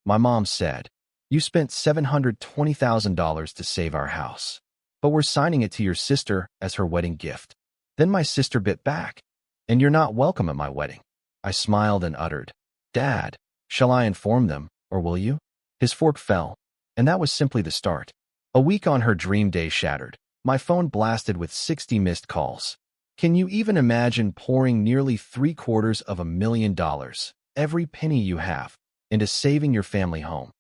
My mom said, "You spent $720,000 to save our house, but we're signing it to your sister as her wedding gift." Then my sister bit back, "And you're not welcome at my wedding." I smiled and uttered, "Dad, shall I inform them, or will you?" His fork fell, and that was simply the start. A week on, her dream day shattered. My phone blasted with 60 missed calls. Can you even imagine pouring nearly $750,000, every penny you have, into saving your family home,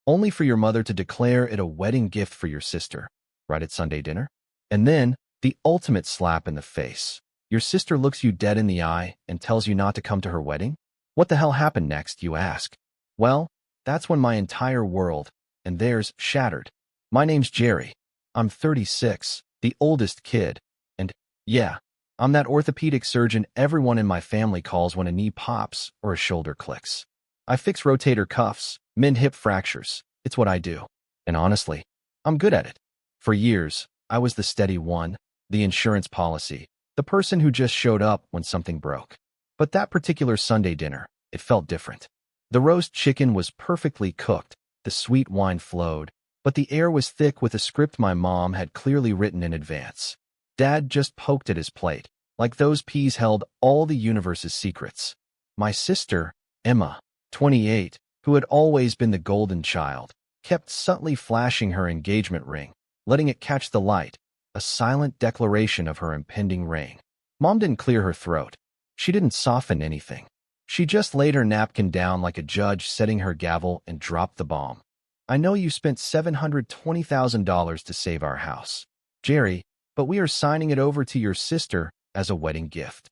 only for your mother to declare it a wedding gift for your sister, right at Sunday dinner? And then, the ultimate slap in the face. Your sister looks you dead in the eye and tells you not to come to her wedding? What the hell happened next, you ask? Well, that's when my entire world, and theirs, shattered. My name's Jerry. I'm 36, the oldest kid, and, yeah, I'm that orthopedic surgeon everyone in my family calls when a knee pops or a shoulder clicks. I fix rotator cuffs, mend hip fractures. It's what I do. And honestly, I'm good at it. For years, I was the steady one, the insurance policy, the person who just showed up when something broke. But that particular Sunday dinner, it felt different. The roast chicken was perfectly cooked, the sweet wine flowed, but the air was thick with a script my mom had clearly written in advance. Dad just poked at his plate, like those peas held all the universe's secrets. My sister, Emma, 28, who had always been the golden child, kept subtly flashing her engagement ring, letting it catch the light, a silent declaration of her impending reign. Mom didn't clear her throat. She didn't soften anything. She just laid her napkin down like a judge setting her gavel and dropped the bomb. "I know you spent $720,000 to save our house, Jerry, but we are signing it over to your sister as a wedding gift."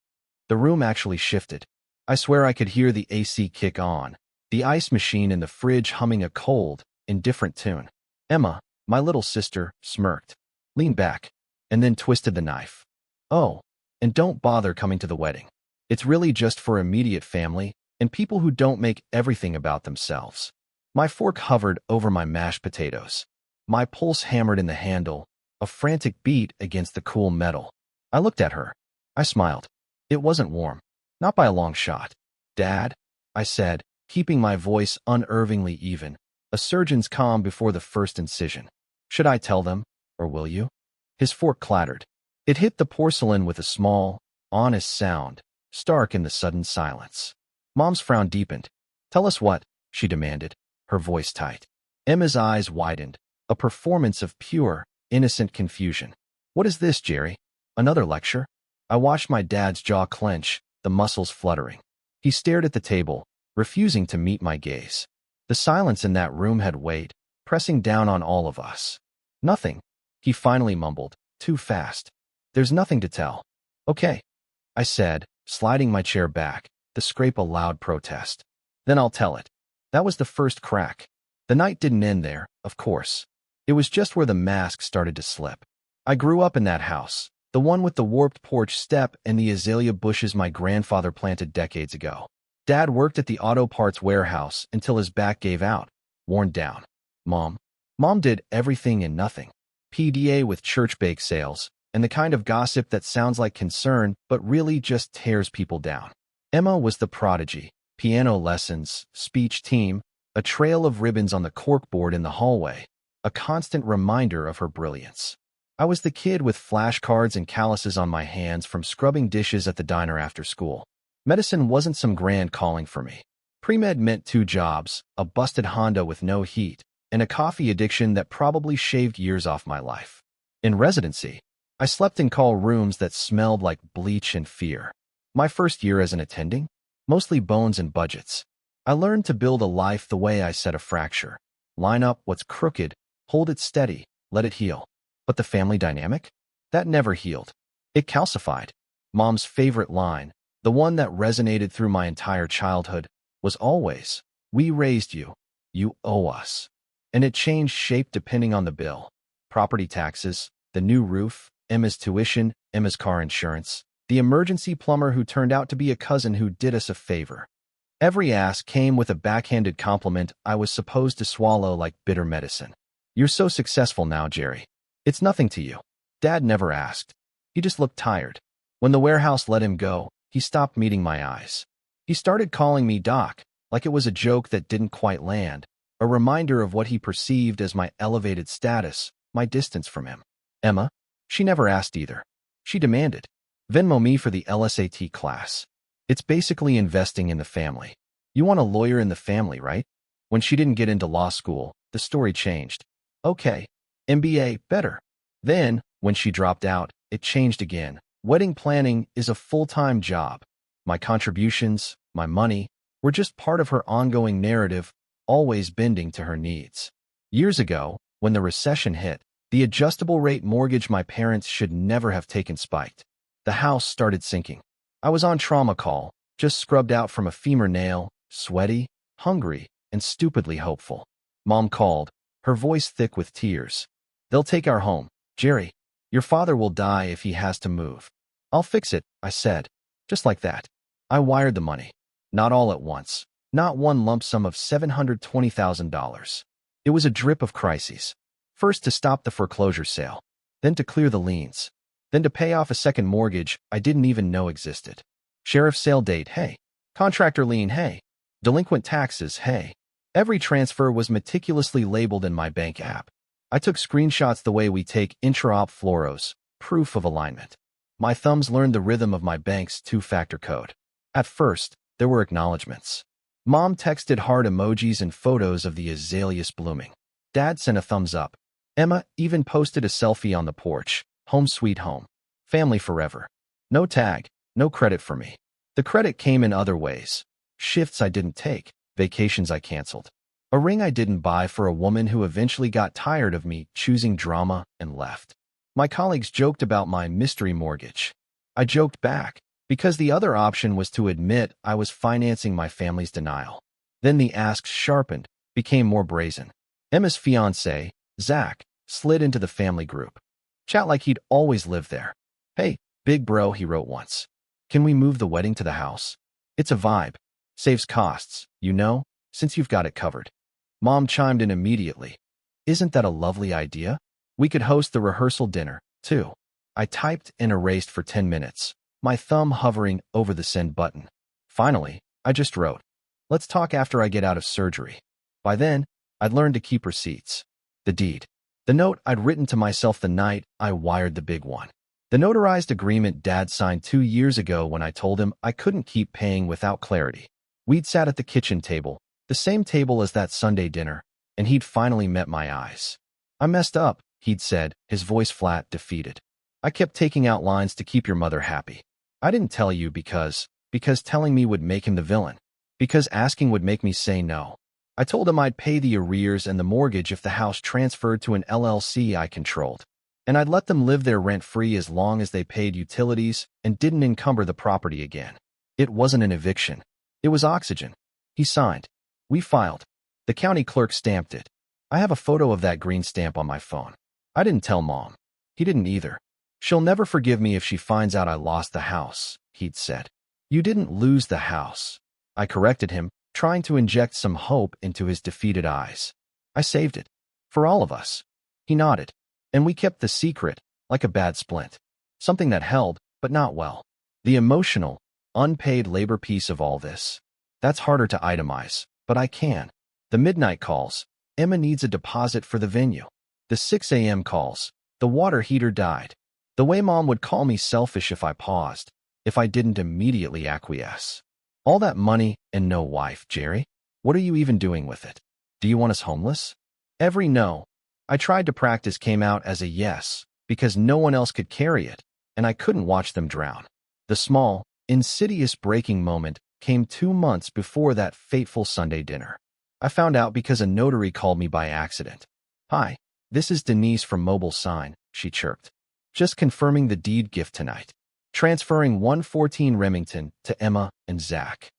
The room actually shifted. I swear I could hear the AC kick on, the ice machine in the fridge humming a cold, indifferent tune. Emma, my little sister, smirked, leaned back, and then twisted the knife. "Oh, and don't bother coming to the wedding. It's really just for immediate family and people who don't make everything about themselves." My fork hovered over my mashed potatoes. My pulse hammered in the handle, a frantic beat against the cool metal. I looked at her. I smiled. It wasn't warm. Not by a long shot. "Dad," I said, keeping my voice unnervingly even, a surgeon's calm before the first incision. "Should I tell them, or will you?" His fork clattered. It hit the porcelain with a small, honest sound, stark in the sudden silence. Mom's frown deepened. "Tell us what?" she demanded, her voice tight. Emma's eyes widened, a performance of pure, innocent confusion. "What is this, Jerry? Another lecture?" I watched my dad's jaw clench, the muscles fluttering. He stared at the table, refusing to meet my gaze. The silence in that room had weight, pressing down on all of us. "Nothing," he finally mumbled, too fast. "There's nothing to tell." "Okay," I said, sliding my chair back, the scrape a loud protest. "Then I'll tell it." That was the first crack. The night didn't end there, of course. It was just where the mask started to slip. I grew up in that house, the one with the warped porch step and the azalea bushes my grandfather planted decades ago. Dad worked at the auto parts warehouse until his back gave out, worn down. Mom did everything and nothing. PDA with church bake sales, and the kind of gossip that sounds like concern but really just tears people down. Emma was the prodigy. Piano lessons, speech team, a trail of ribbons on the corkboard in the hallway, a constant reminder of her brilliance. I was the kid with flashcards and calluses on my hands from scrubbing dishes at the diner after school. Medicine wasn't some grand calling for me. Pre-med meant 2 jobs, a busted Honda with no heat, and a coffee addiction that probably shaved years off my life. In residency, I slept in call rooms that smelled like bleach and fear. My first year as an attending, mostly bones and budgets. I learned to build a life the way I set a fracture. Line up what's crooked, hold it steady, let it heal. But the family dynamic? That never healed. It calcified. Mom's favorite line, the one that resonated through my entire childhood, was always, "We raised you. You owe us." And it changed shape depending on the bill. Property taxes, the new roof, Emma's tuition, Emma's car insurance, the emergency plumber who turned out to be a cousin who did us a favor. Every ask came with a backhanded compliment I was supposed to swallow like bitter medicine. "You're so successful now, Jerry. It's nothing to you." Dad never asked. He just looked tired. When the warehouse let him go, he stopped meeting my eyes. He started calling me Doc, like it was a joke that didn't quite land, a reminder of what he perceived as my elevated status, my distance from him. Emma, she never asked either. She demanded, Venmo me for the LSAT class. It's basically investing in the family. You want a lawyer in the family, right? When she didn't get into law school, the story changed. Okay, MBA, better. Then, when she dropped out, it changed again. Wedding planning is a full-time job. My contributions, my money, were just part of her ongoing narrative, always bending to her needs. Years ago, when the recession hit, the adjustable-rate mortgage my parents should never have taken spiked. The house started sinking. I was on trauma call, just scrubbed out from a femur nail, sweaty, hungry, and stupidly hopeful. Mom called, her voice thick with tears. They'll take our home, Jerry. Your father will die if he has to move. I'll fix it, I said. Just like that. I wired the money. Not all at once. Not one lump sum of $720,000. It was a drip of crises. First to stop the foreclosure sale. Then to clear the liens. Then to pay off a second mortgage I didn't even know existed. Sheriff's sale date, hey. Contractor lien, hey. Delinquent taxes, hey. Every transfer was meticulously labeled in my bank app. I took screenshots the way we take intra-op fluoros, proof of alignment. My thumbs learned the rhythm of my bank's two-factor code. At first, there were acknowledgments. Mom texted heart emojis and photos of the azaleas blooming. Dad sent a thumbs up. Emma even posted a selfie on the porch. Home sweet home. Family forever. No tag, no credit for me. The credit came in other ways. Shifts I didn't take, vacations I canceled. A ring I didn't buy for a woman who eventually got tired of me choosing drama and left. My colleagues joked about my mystery mortgage. I joked back, because the other option was to admit I was financing my family's denial. Then the asks sharpened, became more brazen. Emma's fiancé, Zach, slid into the family group. Chat like he'd always lived there. Hey, big bro, he wrote once. Can we move the wedding to the house? It's a vibe. Saves costs, you know, since you've got it covered. Mom chimed in immediately. Isn't that a lovely idea? We could host the rehearsal dinner, too. I typed and erased for 10 minutes, my thumb hovering over the send button. Finally, I just wrote, let's talk after I get out of surgery. By then, I'd learned to keep receipts. The deed. The note I'd written to myself the night I wired the big one. The notarized agreement Dad signed 2 years ago when I told him I couldn't keep paying without clarity. We'd sat at the kitchen table, the same table as that Sunday dinner, and he'd finally met my eyes. I messed up, he'd said, his voice flat, defeated. I kept taking out lines to keep your mother happy. I didn't tell you because telling me would make him the villain. Because asking would make me say no. I told him I'd pay the arrears and the mortgage if the house transferred to an LLC I controlled. And I'd let them live there rent-free as long as they paid utilities and didn't encumber the property again. It wasn't an eviction. It was oxygen. He signed. We filed. The county clerk stamped it. I have a photo of that green stamp on my phone. I didn't tell Mom. He didn't either. She'll never forgive me if she finds out I lost the house, he'd said. You didn't lose the house. I corrected him, trying to inject some hope into his defeated eyes. I saved it. For all of us. He nodded. And we kept the secret, like a bad splint. Something that held, but not well. The emotional, unpaid labor piece of all this. That's harder to itemize, but I can. The midnight calls. Emma needs a deposit for the venue. The 6 a.m. calls. The water heater died. The way Mom would call me selfish if I paused, if I didn't immediately acquiesce. All that money and no wife, Jerry? What are you even doing with it? Do you want us homeless? Every no I tried to practice came out as a yes, because no one else could carry it, and I couldn't watch them drown. The small, insidious breaking moment came 2 months before that fateful Sunday dinner. I found out because a notary called me by accident. Hi, this is Denise from Mobile Sign, she chirped. Just confirming the deed gift tonight. Transferring 114 Remington to Emma and Zach.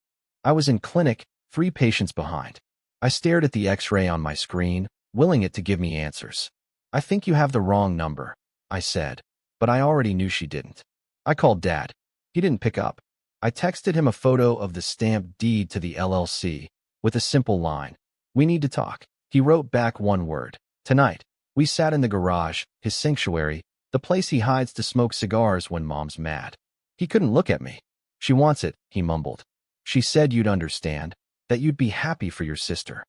I was in clinic, 3 patients behind. I stared at the x-ray on my screen, willing it to give me answers. I think you have the wrong number, I said, but I already knew she didn't. I called Dad. He didn't pick up. I texted him a photo of the stamped deed to the LLC, with a simple line. We need to talk. He wrote back one word. Tonight. We sat in the garage, his sanctuary, the place he hides to smoke cigars when Mom's mad. He couldn't look at me. She wants it, he mumbled. She said you'd understand, that you'd be happy for your sister.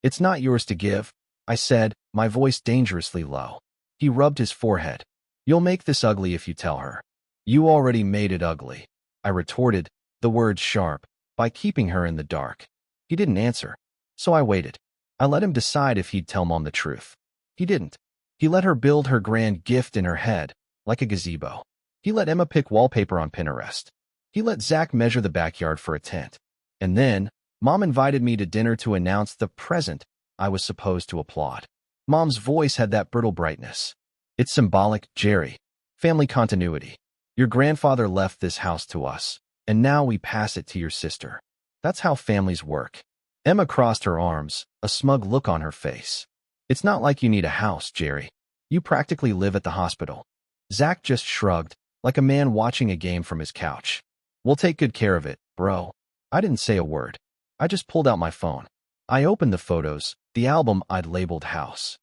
It's not yours to give, I said, my voice dangerously low. He rubbed his forehead. You'll make this ugly if you tell her. You already made it ugly, I retorted, the words sharp, by keeping her in the dark. He didn't answer, so I waited. I let him decide if he'd tell Mom the truth. He didn't. He let her build her grand gift in her head, like a gazebo. He let Emma pick wallpaper on Pinterest. He let Zach measure the backyard for a tent. And then, Mom invited me to dinner to announce the present I was supposed to applaud. Mom's voice had that brittle brightness. It's symbolic, Jerry. Family continuity. Your grandfather left this house to us, and now we pass it to your sister. That's how families work. Emma crossed her arms, a smug look on her face. It's not like you need a house, Jerry. You practically live at the hospital. Zach just shrugged, like a man watching a game from his couch. We'll take good care of it, bro. I didn't say a word. I just pulled out my phone. I opened the photos, the album I'd labeled House.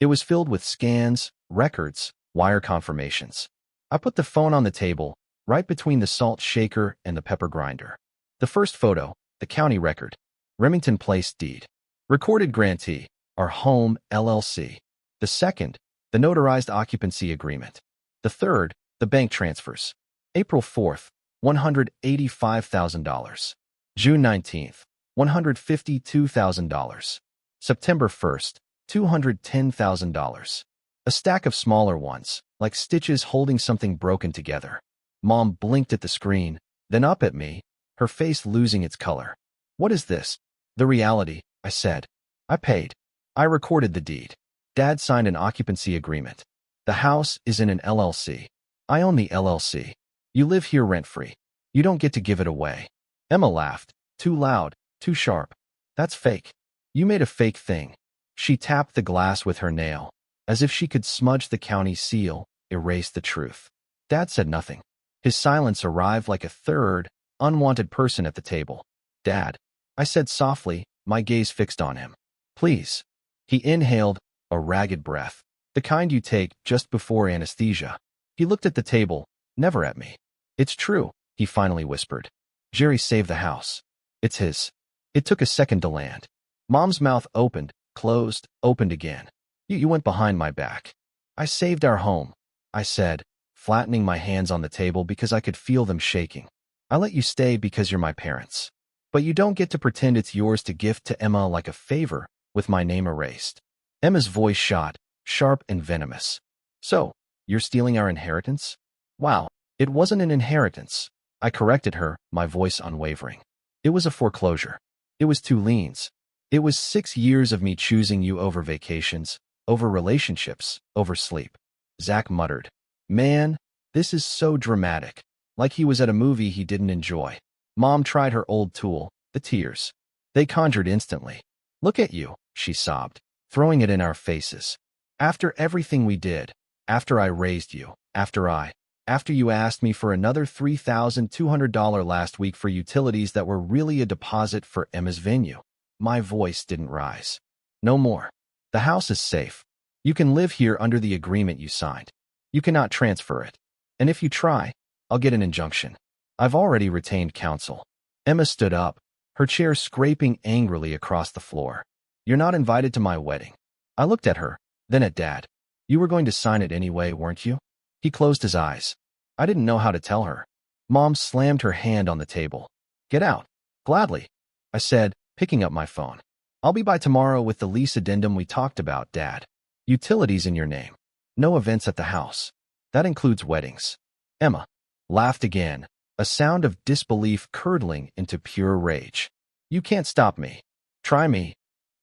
It was filled with scans, records, wire confirmations. I put the phone on the table, right between the salt shaker and the pepper grinder. The first photo, the county record. Remington Place deed. Recorded grantee, our home, LLC. The second, the notarized occupancy agreement. The third, the bank transfers. April 4th, $185,000. June 19th, $152,000. September 1st, $210,000. A stack of smaller ones, like stitches holding something broken together. Mom blinked at the screen, then up at me, her face losing its color. What is this? The reality, I said. I paid. I recorded the deed. Dad signed an occupancy agreement. The house is in an LLC. I own the LLC. You live here rent-free. You don't get to give it away. Emma laughed. Too loud, too sharp. That's fake. You made a fake thing. She tapped the glass with her nail, as if she could smudge the county seal, erase the truth. Dad said nothing. His silence arrived like a third, unwanted person at the table. Dad, I said softly, my gaze fixed on him. Please. He inhaled, a ragged breath, the kind you take just before anesthesia. He looked at the table, never at me. It's true, he finally whispered. Jerry saved the house. It's his. It took a second to land. Mom's mouth opened, closed, opened again. You went behind my back. I saved our home, I said, flattening my hands on the table because I could feel them shaking. I let you stay because you're my parents. But you don't get to pretend it's yours to gift to Emma like a favor, with my name erased. Emma's voice shot, sharp and venomous. So, you're stealing our inheritance? Wow, it wasn't an inheritance. I corrected her, my voice unwavering. It was a foreclosure. It was 2 liens. It was 6 years of me choosing you over vacations, over relationships, over sleep. Zach muttered. Man, this is so dramatic. Like he was at a movie he didn't enjoy. Mom tried her old tool, the tears. They conjured instantly. Look at you, she sobbed, throwing it in our faces. After everything we did, after I raised you, after you asked me for another $3,200 last week for utilities that were really a deposit for Emma's venue. My voice didn't rise. No more. The house is safe. You can live here under the agreement you signed. You cannot transfer it. And if you try, I'll get an injunction. I've already retained counsel. Emma stood up, her chair scraping angrily across the floor. You're not invited to my wedding. I looked at her, then at Dad. You were going to sign it anyway, weren't you? He closed his eyes. I didn't know how to tell her. Mom slammed her hand on the table. Get out. Gladly, I said, picking up my phone. I'll be by tomorrow with the lease addendum we talked about, Dad. Utilities in your name. No events at the house. That includes weddings. Emma laughed again, a sound of disbelief curdling into pure rage. You can't stop me. Try me,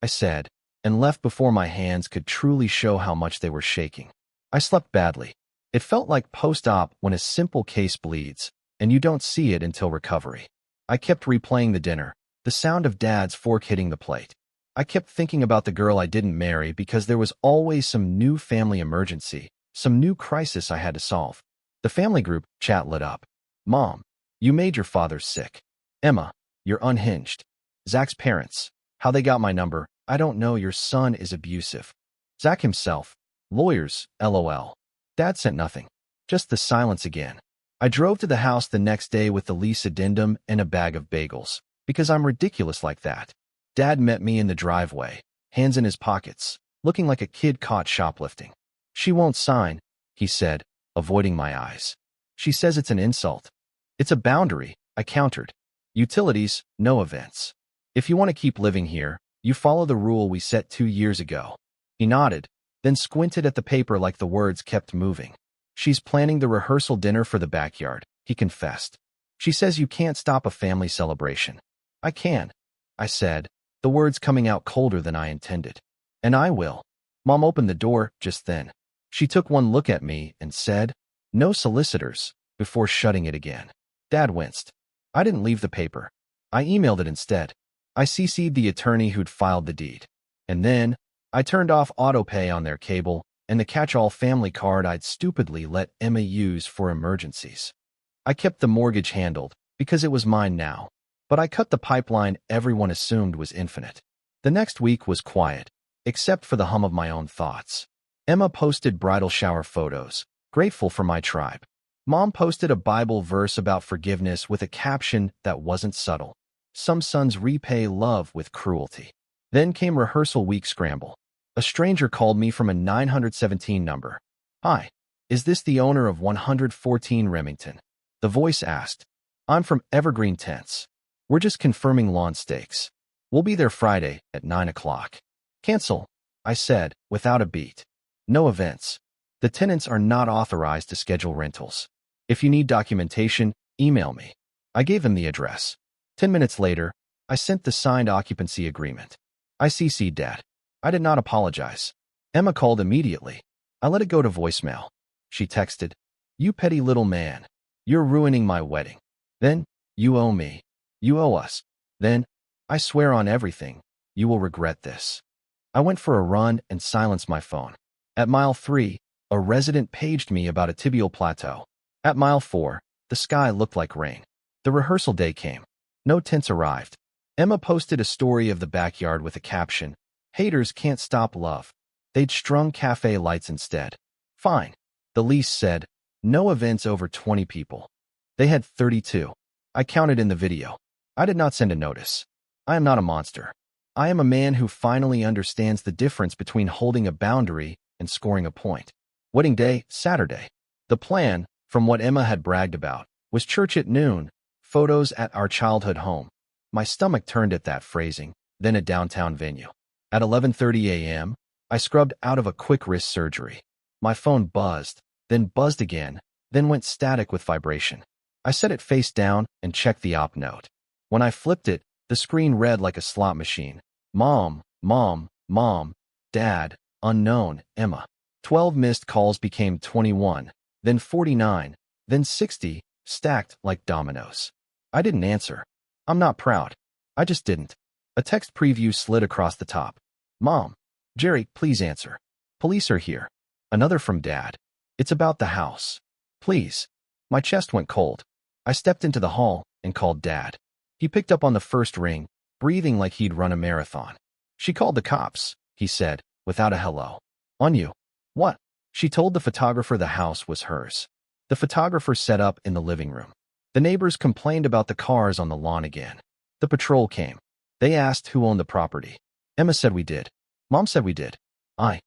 I said, and left before my hands could truly show how much they were shaking. I slept badly. It felt like post-op when a simple case bleeds, and you don't see it until recovery. I kept replaying the dinner, the sound of Dad's fork hitting the plate. I kept thinking about the girl I didn't marry because there was always some new family emergency, some new crisis I had to solve. The family group chat lit up. Mom, you made your father sick. Emma, you're unhinged. Zach's parents, how they got my number, I don't know. Your son is abusive. Zach himself, lawyers, LOL. Dad sent nothing. Just the silence again. I drove to the house the next day with the lease addendum and a bag of bagels, because I'm ridiculous like that. Dad met me in the driveway, hands in his pockets, looking like a kid caught shoplifting. She won't sign, he said, avoiding my eyes. She says it's an insult. It's a boundary, I countered. Utilities, no events. If you want to keep living here, you follow the rule we set 2 years ago. He nodded, then squinted at the paper like the words kept moving. She's planning the rehearsal dinner for the backyard, he confessed. She says you can't stop a family celebration. I can, I said, the words coming out colder than I intended. And I will. Mom opened the door just then. She took one look at me and said, "No solicitors," before shutting it again. Dad winced. I didn't leave the paper. I emailed it instead. I CC'd the attorney who'd filed the deed. And then, I turned off autopay on their cable and the catch-all family card I'd stupidly let Emma use for emergencies. I kept the mortgage handled because it was mine now, but I cut the pipeline everyone assumed was infinite. The next week was quiet, except for the hum of my own thoughts. Emma posted bridal shower photos, grateful for my tribe. Mom posted a Bible verse about forgiveness with a caption that wasn't subtle. Some sons repay love with cruelty. Then came rehearsal week scramble. A stranger called me from a 917 number. "Hi, is this the owner of 114 Remington?" The voice asked. "I'm from Evergreen Tents. We're just confirming lawn stakes. We'll be there Friday at 9 o'clock. Cancel, I said, without a beat. No events. The tenants are not authorized to schedule rentals. If you need documentation, email me. I gave him the address. 10 minutes later, I sent the signed occupancy agreement. I CC'd Dad. I did not apologize. Emma called immediately. I let it go to voicemail. She texted, "You petty little man. You're ruining my wedding. Then, you owe me. You owe us. Then, I swear on everything, you will regret this." I went for a run and silenced my phone. At mile 3, a resident paged me about a tibial plateau. At mile 4, the sky looked like rain. The rehearsal day came. No tents arrived. Emma posted a story of the backyard with a caption, "Haters can't stop love." They'd strung cafe lights instead. Fine. The lease said, no events over 20 people. They had 32. I counted in the video. I did not send a notice. I am not a monster. I am a man who finally understands the difference between holding a boundary and scoring a point. Wedding day, Saturday. The plan, from what Emma had bragged about, was church at noon, photos at our childhood home. My stomach turned at that phrasing, then a downtown venue. At 11:30 a.m., I scrubbed out of a quick wrist surgery. My phone buzzed, then buzzed again, then went static with vibration. I set it face down and checked the op note. When I flipped it, the screen read like a slot machine. Mom, Mom, Mom, Dad, unknown, Emma. 12 missed calls became 21, then 49, then 60, stacked like dominoes. I didn't answer. I'm not proud. I just didn't. A text preview slid across the top. Mom, Jerry, please answer. Police are here. Another from Dad. It's about the house. Please. My chest went cold. I stepped into the hall and called Dad. He picked up on the first ring, breathing like he'd run a marathon. "She called the cops," he said, without a hello. "On you." "What?" She told the photographer the house was hers. The photographer set up in the living room. The neighbors complained about the cars on the lawn again. The patrol came. They asked who owned the property. Emma said we did. Mom said we did. I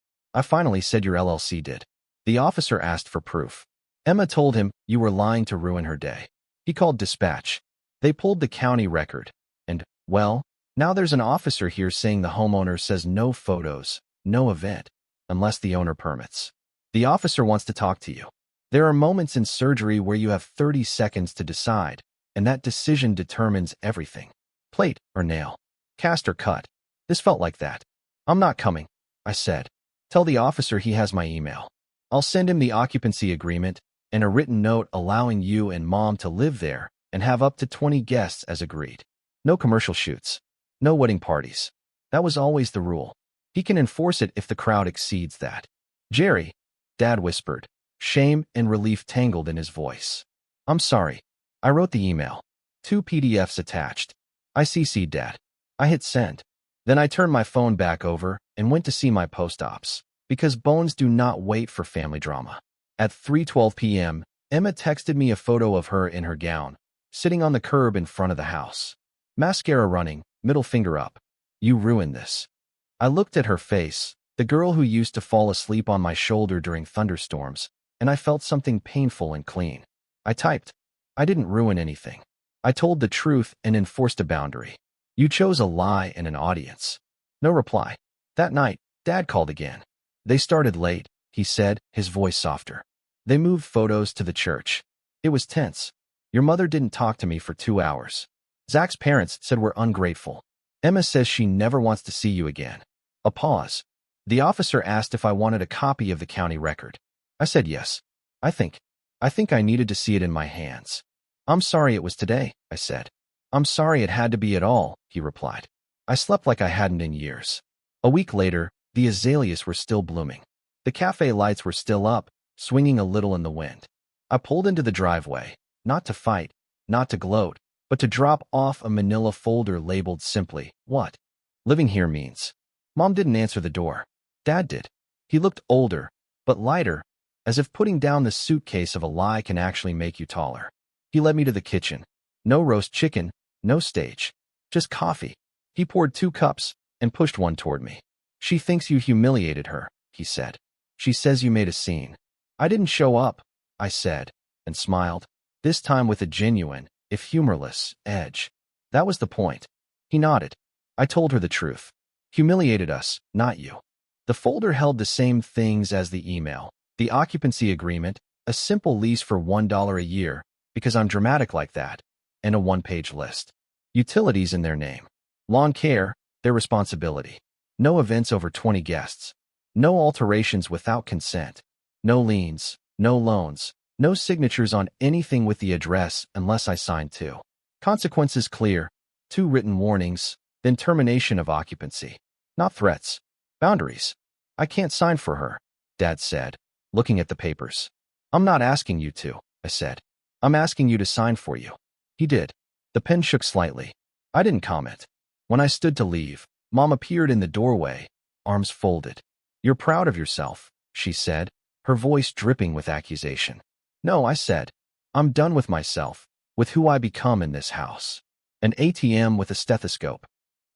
finally said your LLC did. The officer asked for proof. Emma told him you were lying to ruin her day. He called dispatch. They pulled the county record. And, well, now there's an officer here saying the homeowner says no photos, no event, unless the owner permits. The officer wants to talk to you. There are moments in surgery where you have 30 seconds to decide, and that decision determines everything. Plate or nail. Cast or cut. This felt like that. I'm not coming, I said. Tell the officer he has my email. I'll send him the occupancy agreement and a written note allowing you and Mom to live there and have up to 20 guests as agreed. No commercial shoots. No wedding parties. That was always the rule. He can enforce it if the crowd exceeds that. Jerry, Dad whispered, shame and relief tangled in his voice. I'm sorry. I wrote the email. 2 PDFs attached. I CC'd Dad. I hit send. Then I turned my phone back over and went to see my post-ops, because bones do not wait for family drama. At 3:12 p.m., Emma texted me a photo of her in her gown, sitting on the curb in front of the house. Mascara running, middle finger up. You ruined this. I looked at her face, the girl who used to fall asleep on my shoulder during thunderstorms, and I felt something painful and clean. I typed. I didn't ruin anything. I told the truth and enforced a boundary. You chose a lie and an audience. No reply. That night, Dad called again. They started late, he said, his voice softer. They moved photos to the church. It was tense. Your mother didn't talk to me for 2 hours. Zach's parents said we're ungrateful. Emma says she never wants to see you again. A pause. The officer asked if I wanted a copy of the county record. I said yes. I think I needed to see it in my hands. I'm sorry it was today, I said. I'm sorry it had to be at all, he replied. I slept like I hadn't in years. A week later, the azaleas were still blooming. The cafe lights were still up, swinging a little in the wind. I pulled into the driveway, not to fight, not to gloat, but to drop off a manila folder labeled simply, "What living here means." Mom didn't answer the door. Dad did. He looked older, but lighter, as if putting down the suitcase of a lie can actually make you taller. He led me to the kitchen. No roast chicken, no stage. Just coffee. He poured 2 cups and pushed one toward me. She thinks you humiliated her, he said. She says you made a scene. I didn't show up, I said, and smiled, this time with a genuine, if humorless, edge. That was the point. He nodded. I told her the truth. Humiliated us, not you. The folder held the same things as the email. The occupancy agreement, a simple lease for $1 a year, because I'm dramatic like that, and a 1-page list. Utilities in their name. Lawn care, their responsibility. No events over 20 guests. No alterations without consent. No liens, no loans, no signatures on anything with the address unless I signed 2. Consequences clear, 2 written warnings, then termination of occupancy. Not threats. Boundaries. I can't sign for her, Dad said, looking at the papers. I'm not asking you to, I said. I'm asking you to sign for you. He did. The pen shook slightly. I didn't comment. When I stood to leave, Mom appeared in the doorway, arms folded. You're proud of yourself, she said, her voice dripping with accusation. No, I said. I'm done with myself, with who I become in this house. An ATM with a stethoscope.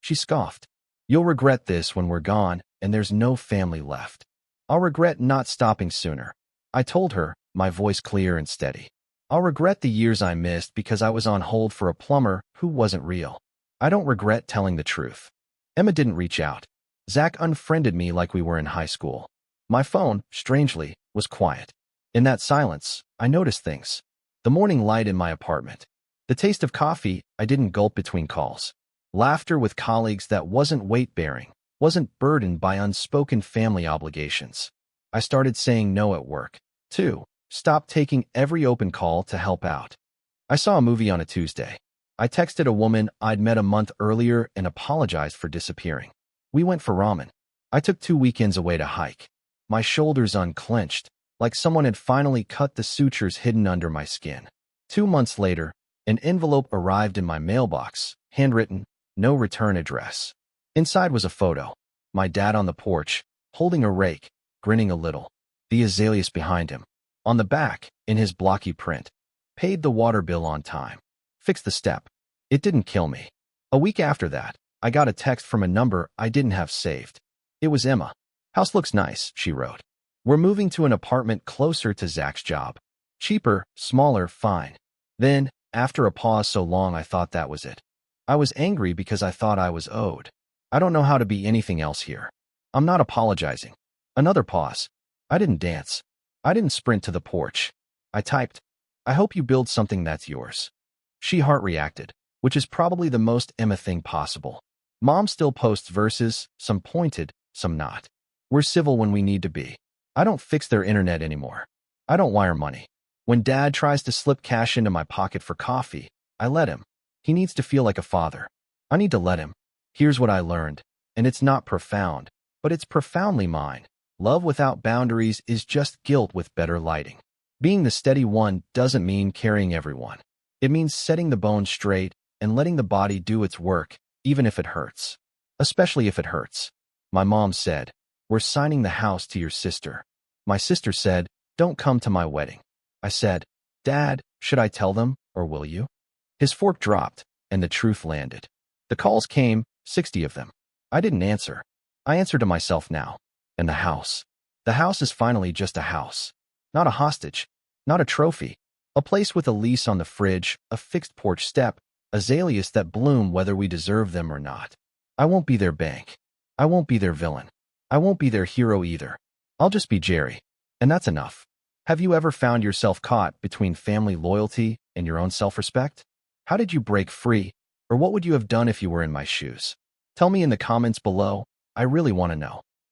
She scoffed. You'll regret this when we're gone and there's no family left. I'll regret not stopping sooner. I told her, my voice clear and steady. I'll regret the years I missed because I was on hold for a plumber who wasn't real. I don't regret telling the truth. Emma didn't reach out. Zach unfriended me like we were in high school. My phone, strangely, was quiet. In that silence, I noticed things. The morning light in my apartment. The taste of coffee I didn't gulp between calls. Laughter with colleagues that wasn't weight-bearing, wasn't burdened by unspoken family obligations. I started saying no at work. 2. Stopped taking every open call to help out. I saw a movie on a Tuesday. I texted a woman I'd met a month earlier and apologized for disappearing. We went for ramen. I took 2 weekends away to hike. My shoulders unclenched, like someone had finally cut the sutures hidden under my skin. 2 months later, an envelope arrived in my mailbox, handwritten, no return address. Inside was a photo. My dad on the porch, holding a rake, grinning a little. The azaleas behind him. On the back, in his blocky print, paid the water bill on time. Fixed the step. It didn't kill me. A week after that, I got a text from a number I didn't have saved. It was Emma. House looks nice, she wrote. We're moving to an apartment closer to Zach's job. Cheaper, smaller, fine. Then, after a pause so long I thought that was it. I was angry because I thought I was owed. I don't know how to be anything else here. I'm not apologizing. Another pause. I didn't dance. I didn't sprint to the porch. I typed, I hope you build something that's yours. She heart reacted, which is probably the most Emma thing possible. Mom still posts verses, some pointed, some not. We're civil when we need to be. I don't fix their internet anymore. I don't wire money. When Dad tries to slip cash into my pocket for coffee, I let him. He needs to feel like a father. I need to let him. Here's what I learned, and it's not profound, but it's profoundly mine. Love without boundaries is just guilt with better lighting. Being the steady one doesn't mean carrying everyone. It means setting the bones straight and letting the body do its work, even if it hurts. Especially if it hurts. My mom said, we're signing the house to your sister. My sister said, don't come to my wedding. I said, Dad, should I tell them, or will you? His fork dropped, and the truth landed. The calls came, 60 of them. I didn't answer. I answer to myself now. And the house. The house is finally just a house. Not a hostage. Not a trophy. A place with a lease on the fridge, a fixed porch step, azaleas that bloom whether we deserve them or not. I won't be their bank. I won't be their villain. I won't be their hero either. I'll just be Jerry. And that's enough. Have you ever found yourself caught between family loyalty and your own self-respect? How did you break free? Or what would you have done if you were in my shoes? Tell me in the comments below. I really want to know.